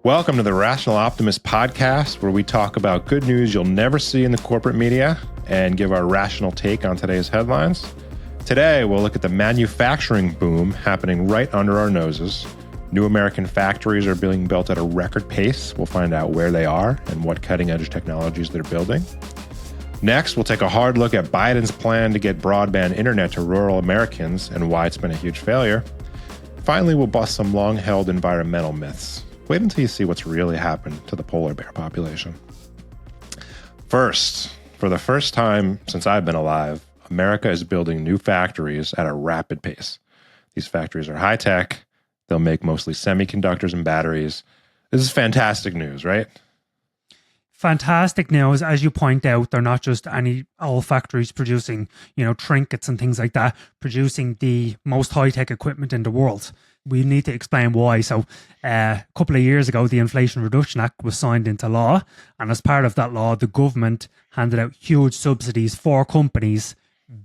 Welcome to the Rational Optimist podcast, where we talk about good news you'll never see in the corporate media and give our rational take on today's headlines. Today, we'll look at the manufacturing boom happening right under our noses. New American factories are being built at a record pace. We'll find out where they are and what cutting-edge technologies they're building. Next, we'll take a hard look at Biden's plan to get broadband internet to rural Americans and why it's been a huge failure. Finally, we'll bust some long-held environmental myths. Wait until you see what's really happened to the polar bear population. First, for the first time since I've been alive, America is building new factories at a rapid pace. These factories are high-tech. They'll make mostly semiconductors and batteries. This is fantastic news, right? Fantastic news. As you point out, they're not just any old factories producing, trinkets and things like that, producing the most high-tech equipment in the world. We need to explain why. So a couple of years ago, the Inflation Reduction Act was signed into law. And as part of that law, the government handed out huge subsidies for companies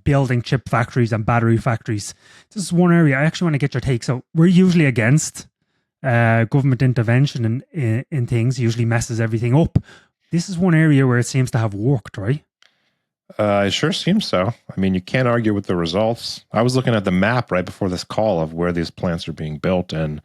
building chip factories and battery factories. This is one area I actually want to get your take. So we're usually against government intervention in things, usually messes everything up. This is one area where it seems to have worked, right? It sure seems so. I mean, you can't argue with the results. I was looking at the map right before this call of where these plants are being built, and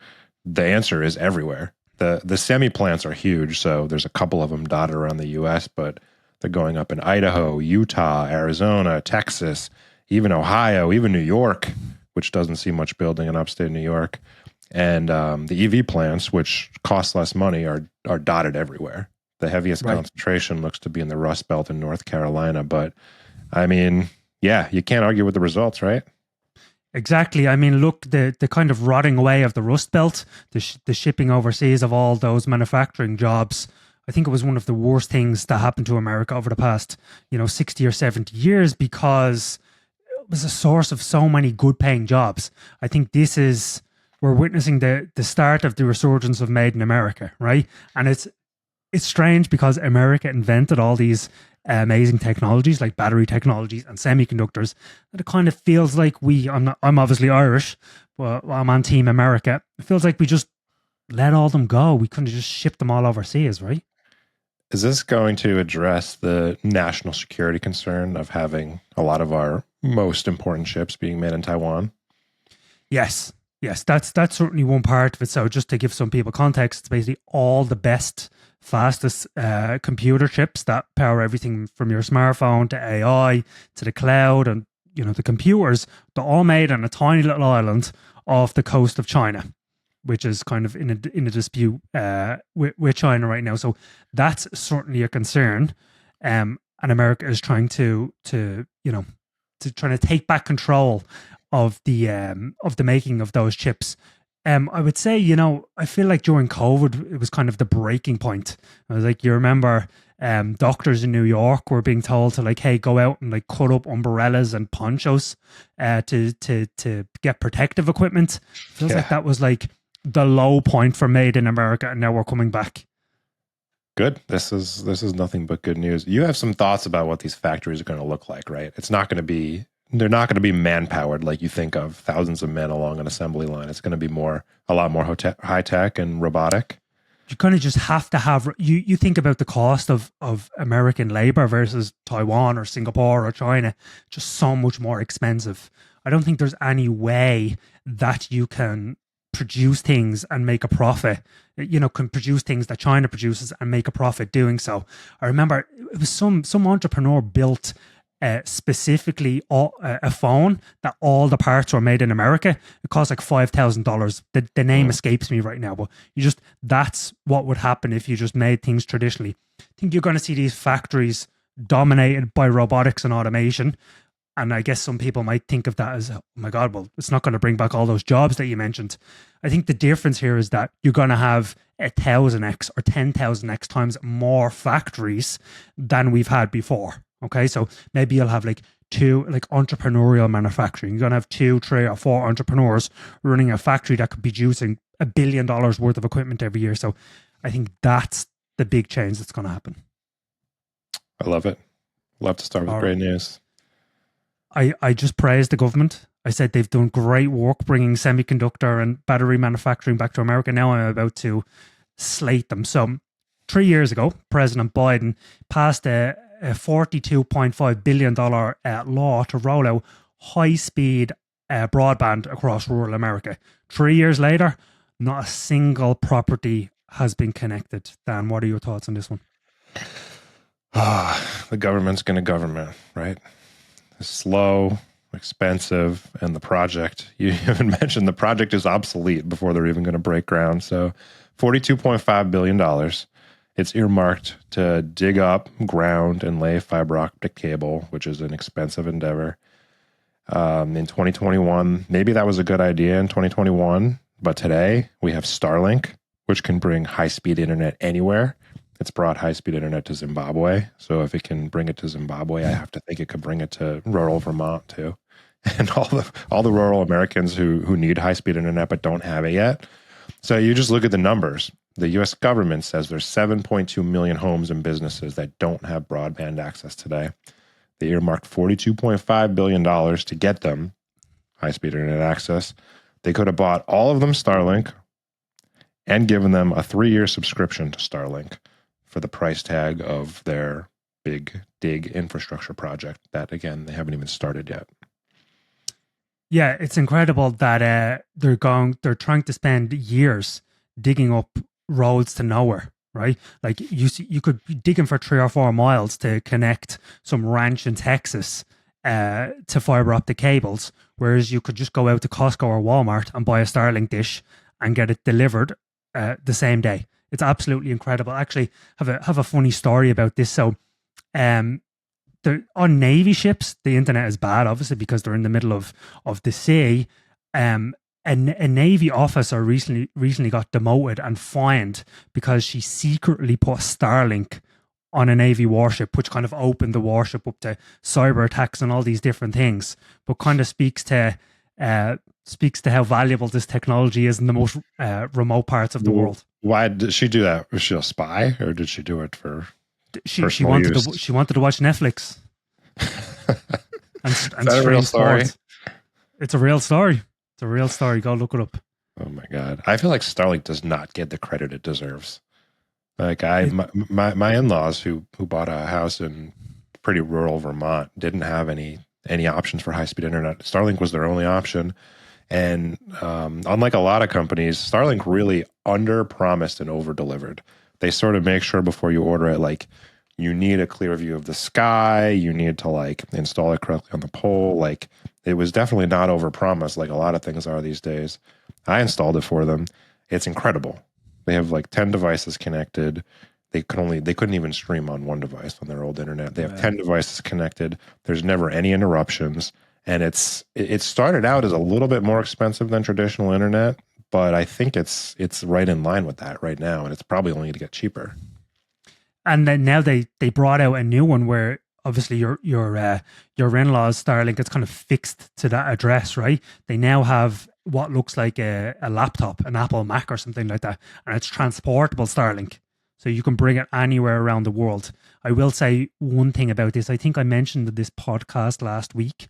the answer is everywhere. The semi plants are huge, so there's a couple of them dotted around the U.S., but they're going up in Idaho, Utah, Arizona, Texas, even Ohio, even New York, which doesn't see much building in upstate New York. And the EV plants, which cost less money, are dotted everywhere. The heaviest concentration looks to be in the Rust Belt in North Carolina. But, I mean, yeah, you can't argue with the results, right? Exactly. I mean, look, the kind of rotting away of the Rust Belt, the shipping overseas of all those manufacturing jobs, I think it was one of the worst things that happened to America over the past, 60 or 70 years, because it was a source of so many good paying jobs. I think we're witnessing the start of the resurgence of Made in America, right? And it's strange because America invented all these amazing technologies like battery technologies and semiconductors that it kind of feels like I'm obviously Irish, but I'm on Team America. It feels like we just let all them go. We couldn't just ship them all overseas, right? Is this going to address the national security concern of having a lot of our most important ships being made in Taiwan? Yes, that's certainly one part of it. So just to give some people context, it's basically all the best, fastest computer chips that power everything from your smartphone to AI to the cloud and the computers. They're all made on a tiny little island off the coast of China, which is kind of in a dispute with China right now. So that's certainly a concern, and America is trying to take back control of the making of those chips. I would say, I feel like during COVID, it was kind of the breaking point. I was like, you remember doctors in New York were being told to hey, go out and cut up umbrellas and ponchos to get protective equipment. Feels like that was the low point for Made in America, and now we're coming back. Good. This is nothing but good news. You have some thoughts about what these factories are going to look like, right? They're not going to be man-powered like you think of, thousands of men along an assembly line. It's going to be a lot more high-tech and robotic. You kind of just have to have, you think about the cost of American labor versus Taiwan or Singapore or China, just so much more expensive. I don't think there's any way that you can produce things and make a profit, can produce things that China produces and make a profit doing so. I remember it was some entrepreneur built specifically a phone that all the parts were made in America. It cost $5,000. The name escapes me right now, but that's what would happen if you just made things traditionally. I think you're going to see these factories dominated by robotics and automation. And I guess some people might think of that as, oh my God, well, it's not going to bring back all those jobs that you mentioned. I think the difference here is that you're going to have 1,000x or 10,000x times more factories than we've had before. Okay, so maybe you'll have two entrepreneurial manufacturing. You're going to have 2, 3, or 4 entrepreneurs running a factory that could be producing $1 billion worth of equipment every year. So I think that's the big change that's going to happen. I love it. Love to start with great news. I just praised the government. I said they've done great work bringing semiconductor and battery manufacturing back to America. Now I'm about to slate them. So 3 years ago, President Biden passed a $42.5 billion law to roll out high-speed broadband across rural America. 3 years later, not a single property has been connected. Dan, what are your thoughts on this one? The government's going to government, right? It's slow, expensive, and the project, you even mentioned the project is obsolete before they're even going to break ground. So $42.5 billion. It's earmarked to dig up, ground, and lay fiber optic cable, which is an expensive endeavor. In 2021, maybe that was a good idea in 2021, but today we have Starlink, which can bring high-speed internet anywhere. It's brought high-speed internet to Zimbabwe, so if it can bring it to Zimbabwe, I have to think it could bring it to rural Vermont too, and all the rural Americans who need high-speed internet but don't have it yet. So you just look at the numbers. The U.S. government says there's 7.2 million homes and businesses that don't have broadband access today. They earmarked $42.5 billion to get them high-speed internet access. They could have bought all of them Starlink and given them a 3-year subscription to Starlink for the price tag of their big dig infrastructure project that, again, they haven't even started yet. Yeah, it's incredible that they're trying to spend years digging up roads to nowhere, right? Like you could be digging for 3 or 4 miles to connect some ranch in Texas to fiber optic cables, whereas you could just go out to Costco or Walmart and buy a Starlink dish and get it delivered the same day. It's absolutely incredible. Actually, have a funny story about this. So, on Navy ships, the internet is bad, obviously, because they're in the middle of the sea. A Navy officer recently got demoted and fined because she secretly put Starlink on a Navy warship, which kind of opened the warship up to cyber attacks and all these different things, but kind of speaks to how valuable this technology is in the most remote parts of the world. Why did she do that? Was she a spy, or did she do it for she wanted use? She wanted to watch Netflix. and is that a real story? Sports. It's a real story. It's a real story. Go look it up. Oh my God. I feel like Starlink does not get the credit it deserves. Like my in-laws who bought a house in pretty rural Vermont didn't have any options for high-speed internet. Starlink was their only option. And unlike a lot of companies, Starlink really under-promised and over-delivered. They sort of make sure before you order it, like, you need a clear view of the sky, you need to, like, install it correctly on the pole. Like, it was definitely not over-promised like a lot of things are these days. I installed it for them. It's incredible. They have, like, 10 devices connected. They couldn't even stream on one device on their old internet. They have 10 devices connected. There's never any interruptions. And it started out as a little bit more expensive than traditional internet, but I think it's right in line with that right now, and it's probably only going to get cheaper. And then now they brought out a new one where obviously your in-laws Starlink, it's kind of fixed to that address, right? They now have what looks like a laptop, an Apple Mac or something like that, and it's transportable Starlink. So you can bring it anywhere around the world. I will say one thing about this. I think I mentioned in this podcast last week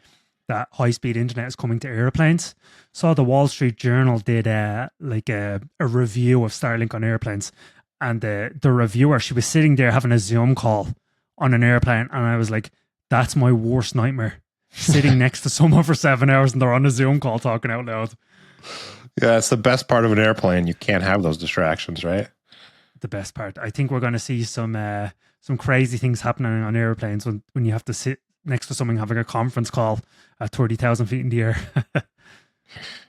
that high-speed internet is coming to airplanes. Saw the Wall Street Journal did a review of Starlink on airplanes, and the reviewer, she was sitting there having a Zoom call on an airplane, and I was like, that's my worst nightmare. Sitting next to someone for 7 hours and they're on a Zoom call talking out loud. Yeah, it's the best part of an airplane. You can't have those distractions, right? The best part. I think we're going to see some crazy things happening on airplanes when you have to sit next to someone having a conference call at 30,000 feet in the air.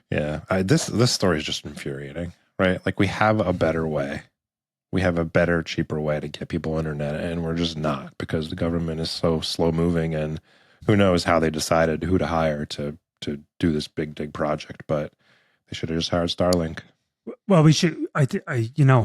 Yeah, this story is just infuriating, right? Like, we have a better way. We have a better, cheaper way to get people internet, and we're just not, because the government is so slow moving, and who knows how they decided who to hire to do this big dig project, but they should have just hired Starlink. Well, we should, I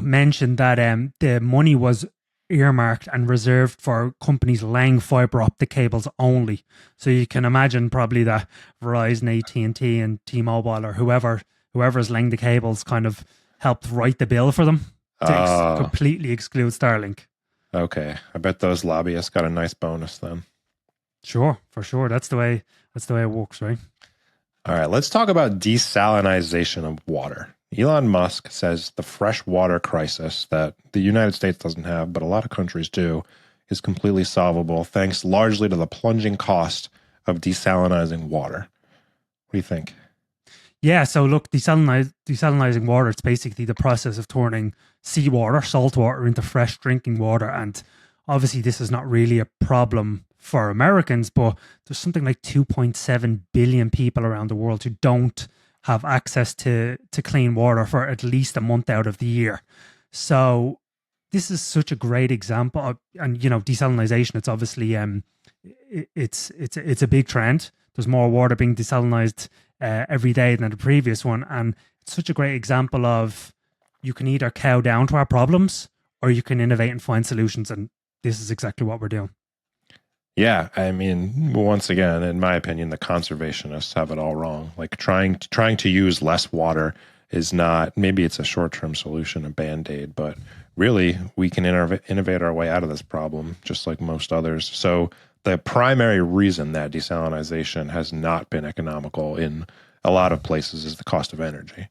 mention that the money was earmarked and reserved for companies laying fiber optic cables only. So you can imagine probably that Verizon, AT&T, and T-Mobile, or whoever's laying the cables, kind of helped write the bill for them to completely exclude Starlink. Okay, I bet those lobbyists got a nice bonus then. Sure, for sure. That's the way it works, right? All right, let's talk about desalinization of water. Elon Musk says the freshwater crisis that the United States doesn't have, but a lot of countries do, is completely solvable thanks largely to the plunging cost of desalinizing water. What do you think? Yeah, so look, desalinizing water, it's basically the process of turning seawater, salt water, into fresh drinking water. And obviously, this is not really a problem for Americans, but there's something like 2.7 billion people around the world who don't have access to clean water for at least a month out of the year. So this is such a great example of, and desalinization, it's obviously it's a big trend. There's more water being desalinized every day than the previous one. And it's such a great example of you can either cow down to our problems or you can innovate and find solutions. And this is exactly what we're doing. Yeah, I mean, once again, in my opinion, the conservationists have it all wrong. Like trying to use less water is not, maybe it's a short-term solution, a band-aid, but really we can innovate our way out of this problem just like most others. So the primary reason that desalinization has not been economical in a lot of places is the cost of energy,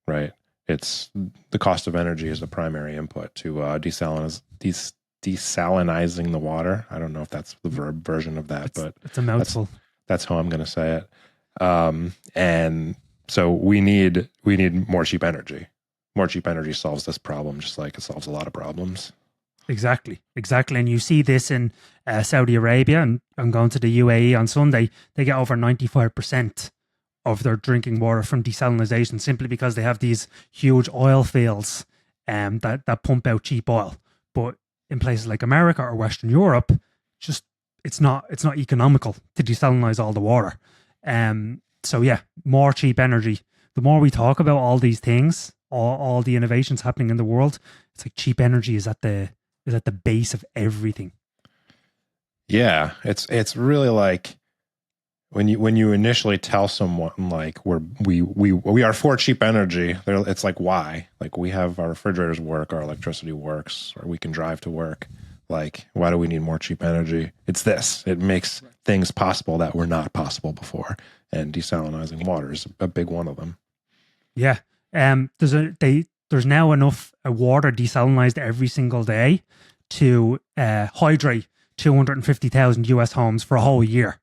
right? It's the cost of energy is the primary input to desalinizing the water. I don't know if that's the verb version of that, but it's a mouthful. That's how I'm going to say it. And so we need more cheap energy. More cheap energy solves this problem, just like it solves a lot of problems. Exactly. And you see this in Saudi Arabia, and I'm going to the UAE on Sunday. They get over 95% of their drinking water from desalinization simply because they have these huge oil fields that pump out cheap oil. But in places like America or Western Europe, just it's not economical to desalinize all the water. So yeah, more cheap energy. The more we talk about all these things, all the innovations happening in the world, it's like cheap energy is at the base of everything. Yeah, it's really like when you initially tell someone like we are for cheap energy, it's like, why? Like, we have our refrigerators work, our electricity works, or we can drive to work. Like, why do we need more cheap energy? It's this. It makes things possible that were not possible before, and desalinizing water is a big one of them. Yeah. There's now enough water desalinized every single day to hydrate 250,000 US homes for a whole year.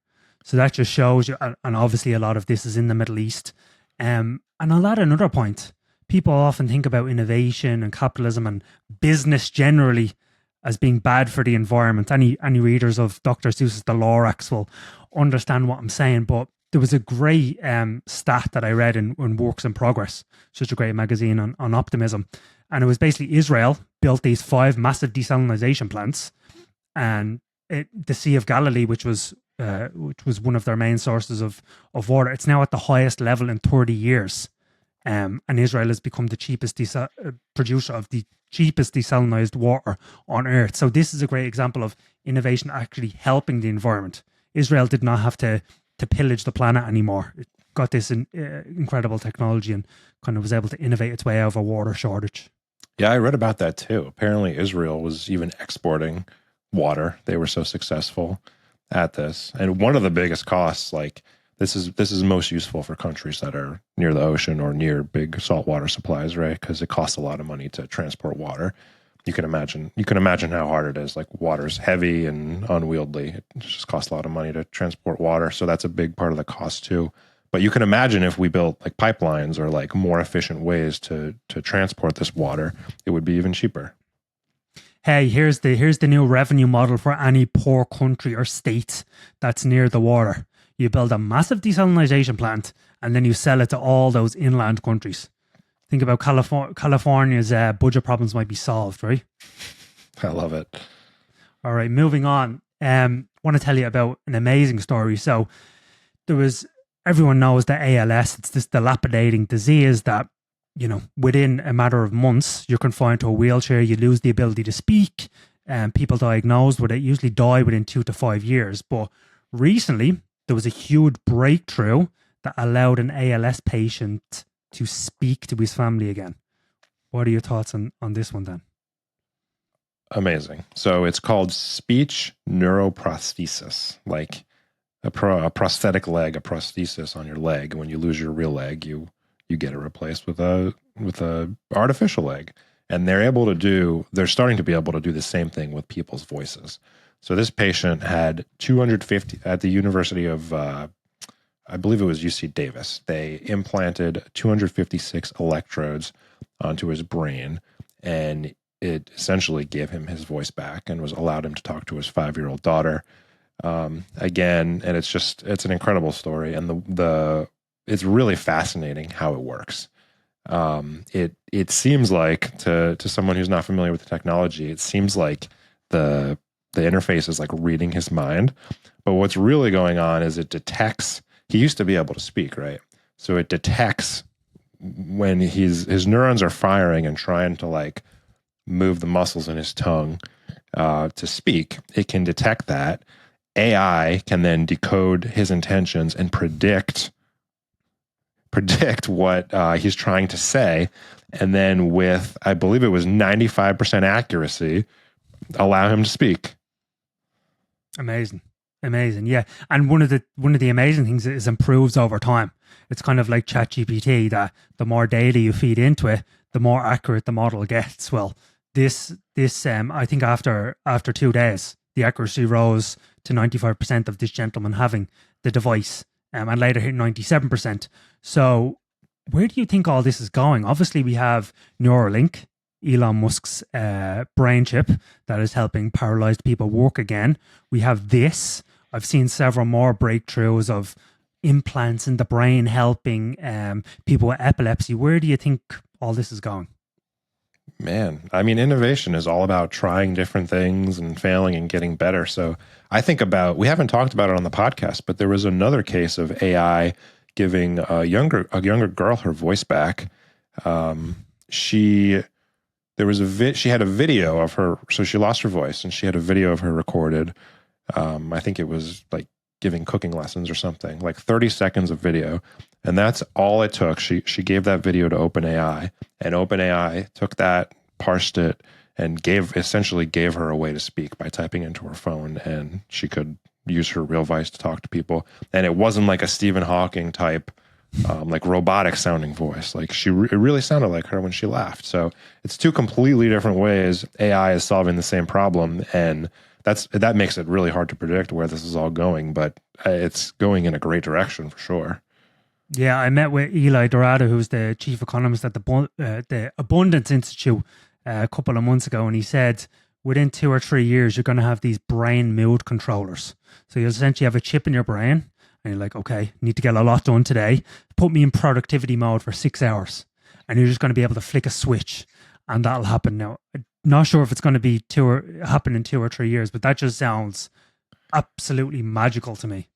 So that just shows you, and obviously a lot of this is in the Middle East. And I'll add another point. People often think about innovation and capitalism and business generally as being bad for the environment. Any readers of Dr. Seuss's The Lorax will understand what I'm saying. But there was a great stat that I read in Works in Progress, such a great magazine on optimism. And it was basically Israel built these 5 massive desalinization plants, and the Sea of Galilee, which was one of their main sources of water, it's now at the highest level in 30 years. And Israel has become the cheapest producer of the cheapest desalinized water on earth. So this is a great example of innovation actually helping the environment. Israel did not have to pillage the planet anymore. It got this incredible technology and kind of was able to innovate its way out of a water shortage. Yeah, I read about that too. Apparently Israel was even exporting water. They were so successful at this. And one of the biggest costs, like this is most useful for countries that are near the ocean or near big saltwater supplies, right? Because it costs a lot of money to transport water. You can imagine how hard it is. Like, water's heavy and unwieldy. It just costs a lot of money to transport water. So that's a big part of the cost too. But you can imagine if we built like pipelines or like more efficient ways to transport this water, it would be even cheaper. Hey, here's the new revenue model for any poor country or state that's near the water. You build a massive desalinization plant and then you sell it to all those inland countries. Think about California's budget problems might be solved, right? I love it. All right, moving on. Want to tell you about an amazing story. So everyone knows that ALS, it's this dilapidating disease that, within a matter of months, you're confined to a wheelchair, you lose the ability to speak, and people diagnosed with it usually die within 2 to 5 years. But recently, there was a huge breakthrough that allowed an ALS patient to speak to his family again. What are your thoughts on this one, Dan? Amazing. So it's called speech neuroprosthesis, like a prosthetic leg, a prosthesis on your leg. When you lose your real leg, you get it replaced with a a artificial leg, and they're starting to be able to do the same thing with people's voices. So this patient had 250 at the University of, I believe it was UC Davis. They implanted 256 electrodes onto his brain, and it essentially gave him his voice back and was allowed him to talk to his 5-year-old daughter again. And it's an incredible story, and it's really fascinating how it works. It seems like to someone who's not familiar with the technology, it seems like the interface is like reading his mind. But what's really going on is it detects. He used to be able to speak, right? So it detects when his neurons are firing and trying to like move the muscles in his tongue to speak. It can detect that. AI can then decode his intentions and predict what he's trying to say, and then with, I believe it was 95% accuracy, allow him to speak. Amazing. Yeah. And one of the amazing things is improves over time. It's kind of like ChatGPT, that the more data you feed into it, the more accurate the model gets. Well, this I think after 2 days, the accuracy rose to 95% of this gentleman having the device, and later hit 97%. So where do you think all this is going? Obviously, we have Neuralink, Elon Musk's brain chip that is helping paralyzed people walk again. We have this. I've seen several more breakthroughs of implants in the brain helping people with epilepsy. Where do you think all this is going? Man, I mean, innovation is all about trying different things and failing and getting better. So I think we haven't talked about it on the podcast, but there was another case of AI giving a younger girl her voice back. She had a video of her, so she lost her voice, and she had a video of her recorded. I think it was like giving cooking lessons or something, like 30 seconds of video. And that's all it took. She gave that video to OpenAI, and OpenAI took that, parsed it, and essentially gave her a way to speak by typing into her phone, and she could use her real voice to talk to people. And it wasn't like a Stephen Hawking type, like robotic sounding voice. Like it really sounded like her when she laughed. So it's two completely different ways AI is solving the same problem, and that makes it really hard to predict where this is all going. But it's going in a great direction for sure. Yeah, I met with Eli Dorado, who's the chief economist at the Abundance Institute, a couple of months ago, and he said within 2 or 3 years you're going to have these brain mood controllers. So you essentially have a chip in your brain, and you're like, okay, need to get a lot done today. Put me in productivity mode for 6 hours, and you're just going to be able to flick a switch, and that'll happen. Now, I'm not sure if it's going to be happen in 2 or 3 years, but that just sounds absolutely magical to me.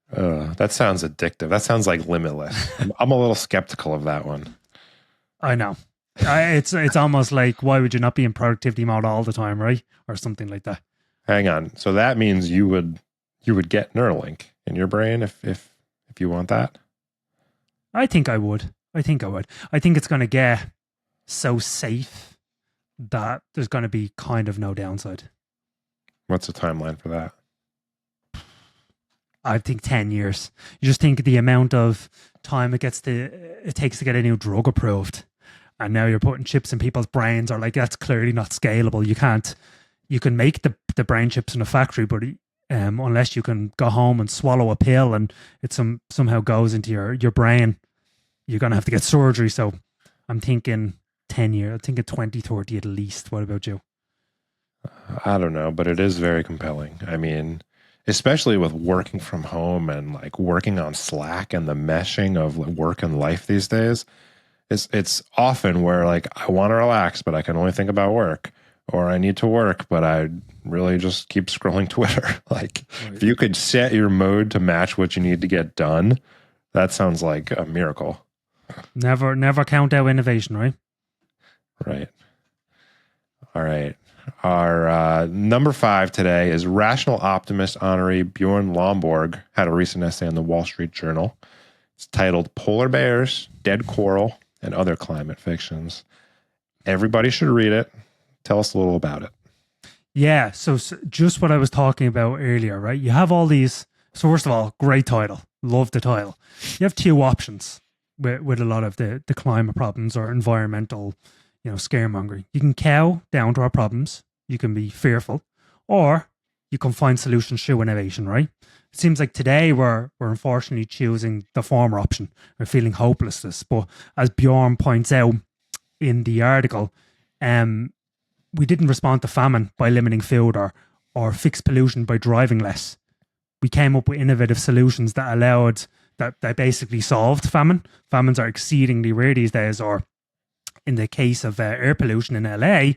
That sounds addictive. That sounds like limitless. I'm a little skeptical of that one. I know. It's almost like, why would you not be in productivity mode all the time, right? Or something like that. Hang on. So that means you would get Neuralink in your brain if you want that? I think I would. I think it's going to get so safe that there's going to be kind of no downside. What's the timeline for that? I think 10 years. You just think the amount of time it takes to get a new drug approved. And now you're putting chips in people's brains, or like, that's clearly not scalable. You can make the brain chips in a factory, but unless you can go home and swallow a pill and it somehow goes into your brain, you're going to have to get surgery. So I'm thinking 10 years. I'm thinking 2030 at least. What about you? I don't know, but it is very compelling. I mean, especially with working from home and like working on Slack and the meshing of work and life these days, it's often where like I want to relax, but I can only think about work, or I need to work, but I really just keep scrolling Twitter. Like if you could set your mode to match what you need to get done, that sounds like a miracle. Never count out innovation, right? Right. All right. Our number 5 today is rational optimist honoree Bjorn Lomborg had a recent essay in the Wall Street Journal. It's titled Polar Bears, Dead Coral, and Other Climate Fictions. Everybody should read it. Tell us a little about it. Yeah, so just what I was talking about earlier, right? You have all these. So first of all, great title. Love the title. You have 2 options. with a lot of the climate problems or environmental, scaremongering. You can cow down to our problems. You can be fearful, or you can find solutions through innovation, right? It seems like today we're unfortunately choosing the former option. We're feeling hopelessness. But as Bjorn points out in the article, we didn't respond to famine by limiting food or fix pollution by driving less. We came up with innovative solutions that basically solved famine. Famines are exceedingly rare these days, or in the case of air pollution in LA,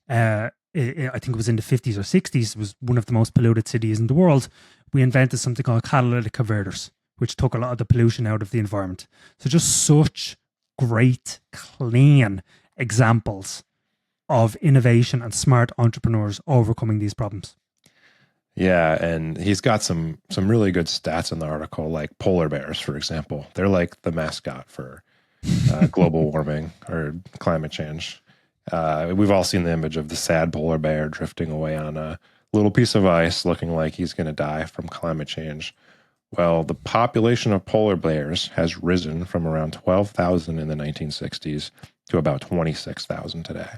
I think it was in the 50s or 60s, it was one of the most polluted cities in the world. We invented something called catalytic converters, which took a lot of the pollution out of the environment. So just such great, clean examples of innovation and smart entrepreneurs overcoming these problems. Yeah, and he's got some really good stats in the article, like polar bears, for example. They're like the mascot for global warming or climate change. We've all seen the image of the sad polar bear drifting away on a little piece of ice, looking like he's going to die from climate change. Well, the population of polar bears has risen from around 12,000 in the 1960s to about 26,000 today.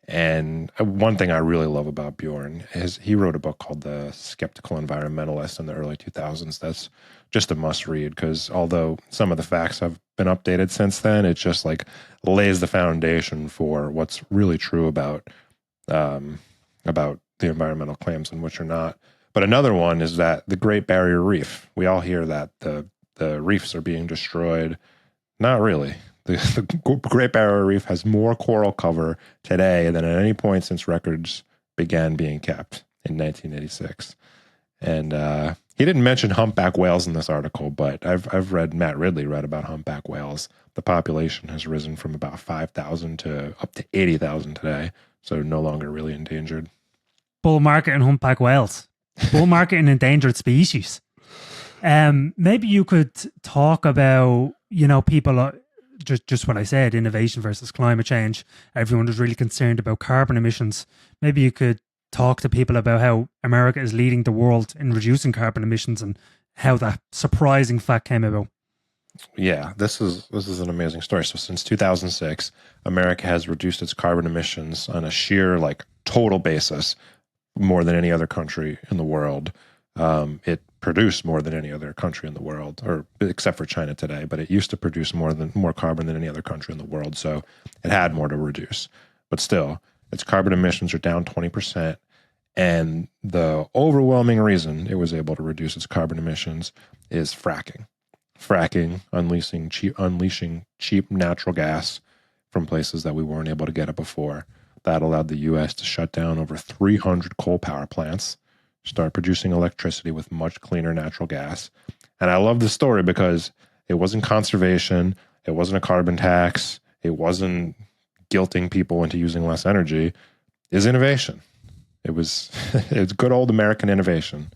And one thing I really love about Bjorn is he wrote a book called The Skeptical Environmentalist in the early 2000s. That's just a must read, because although some of the facts have been updated since then, it just like lays the foundation for what's really true about the environmental claims and which are not. But another one is that the Great Barrier Reef, we all hear that the reefs are being destroyed. Not really. The Great Barrier Reef has more coral cover today than at any point since records began being kept in 1986. And he didn't mention humpback whales in this article, but I've read, Matt Ridley read about humpback whales. The population has risen from about 5,000 to up to 80,000 today, so no longer really endangered. Bull market and humpback whales. Bull market and endangered species. Maybe you could talk about, people... Just what I said, innovation versus climate change. Everyone is really concerned about carbon emissions. Maybe you could talk to people about how America is leading the world in reducing carbon emissions and how that surprising fact came about. Yeah, this is an amazing story. So since 2006, America has reduced its carbon emissions on a sheer total basis more than any other country in the world. It produced more than any other country in the world, or except for China today, but it used to produce more carbon than any other country in the world. So it had more to reduce, but still its carbon emissions are down 20%. And the overwhelming reason it was able to reduce its carbon emissions is fracking. Fracking, unleashing cheap natural gas from places that we weren't able to get it before. That allowed the U.S. to shut down over 300 coal power plants, start producing electricity with much cleaner natural gas. And I love this story because it wasn't conservation, it wasn't a carbon tax, it wasn't guilting people into using less energy. It's innovation. It's good old American innovation.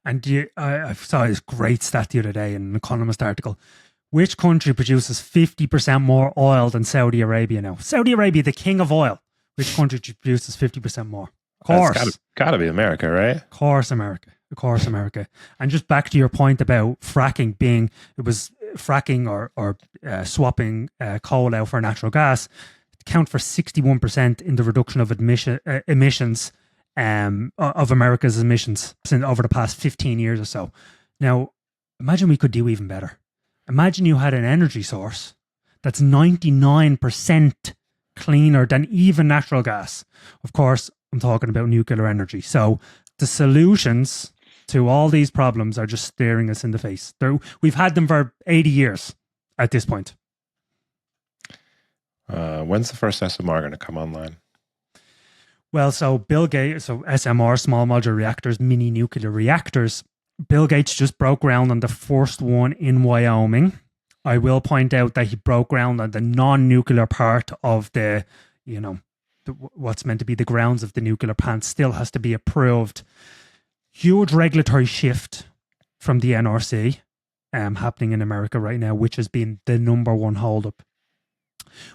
And I saw this great stat the other day in an Economist article. Which country produces 50% more oil than Saudi Arabia now? Saudi Arabia, the king of oil. Which country produces 50% more? Of course. It's gotta be America, right? Of course, America. And just back to your point about fracking or swapping coal out for natural gas, account for 61% in the reduction of emissions of America's emissions over the past 15 years or so. Now, imagine we could do even better. Imagine you had an energy source that's 99% cleaner than even natural gas. Of course, I'm talking about nuclear energy. So the solutions to all these problems are just staring us in the face. We've had them for 80 years at this point. When's the first SMR going to come online? Well, so Bill Gates, SMR, small modular reactors, mini nuclear reactors. Bill Gates just broke ground on the first one in Wyoming. I will point out that he broke ground on the non-nuclear part of what's meant to be the grounds of the nuclear plant still has to be approved. Huge regulatory shift from the NRC happening in America right now, which has been the number one holdup.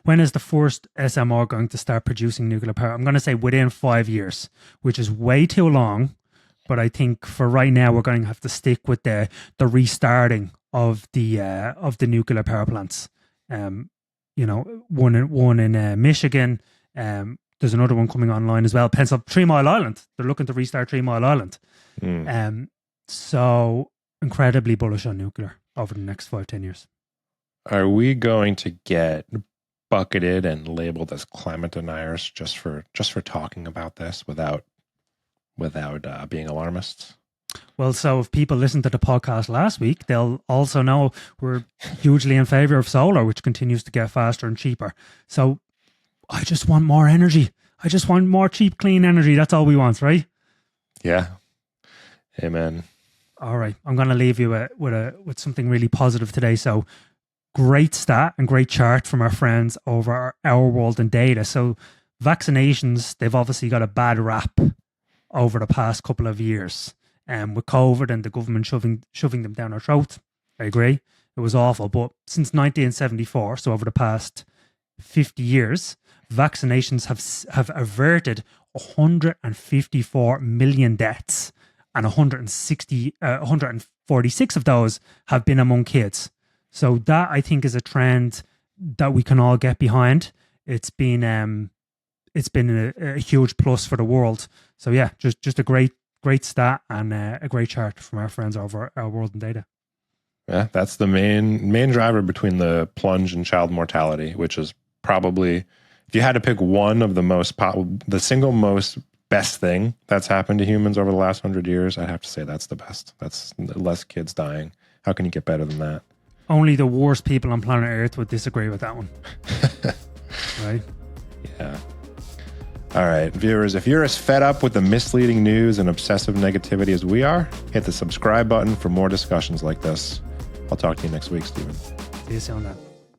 When is the first SMR going to start producing nuclear power? I'm going to say within 5 years, which is way too long. But I think for right now, we're going to have to stick with the restarting of the nuclear power plants. One in Michigan. There's another one coming online as well. 3 Mile Island. They're looking to restart 3 Mile Island. So incredibly bullish on nuclear over the next 5-10 years. Are we going to get bucketed and labeled as climate deniers just for talking about this without being alarmists? Well, so if people listened to the podcast last week, they'll also know we're hugely in favor of solar, which continues to get faster and cheaper. So I just want more energy. I just want more cheap, clean energy. That's all we want, right? Yeah. Amen. All right. I'm going to leave you with something really positive today. So great stat and great chart from our friends over Our World in Data. So vaccinations, they've obviously got a bad rap over the past couple of years. With COVID and the government shoving them down our throats. I agree. It was awful. But since 1974, so over the past 50 years, vaccinations have averted 154 million deaths, and 146 of those have been among kids. So that, I think, is a trend that we can all get behind. It's been a huge plus for the world. So yeah, just a great stat and a great chart from our friends over Our World in Data. Yeah, that's the main driver between the plunge in child mortality, which is probably, if you had to pick one of the single most best thing that's happened to humans over the last 100 years, I'd have to say that's the best. That's less kids dying. How can you get better than that? Only the worst people on planet Earth would disagree with that one. Right? Yeah. All right, viewers, if you're as fed up with the misleading news and obsessive negativity as we are, hit the subscribe button for more discussions like this. I'll talk to you next week, Stephen. See you soon then.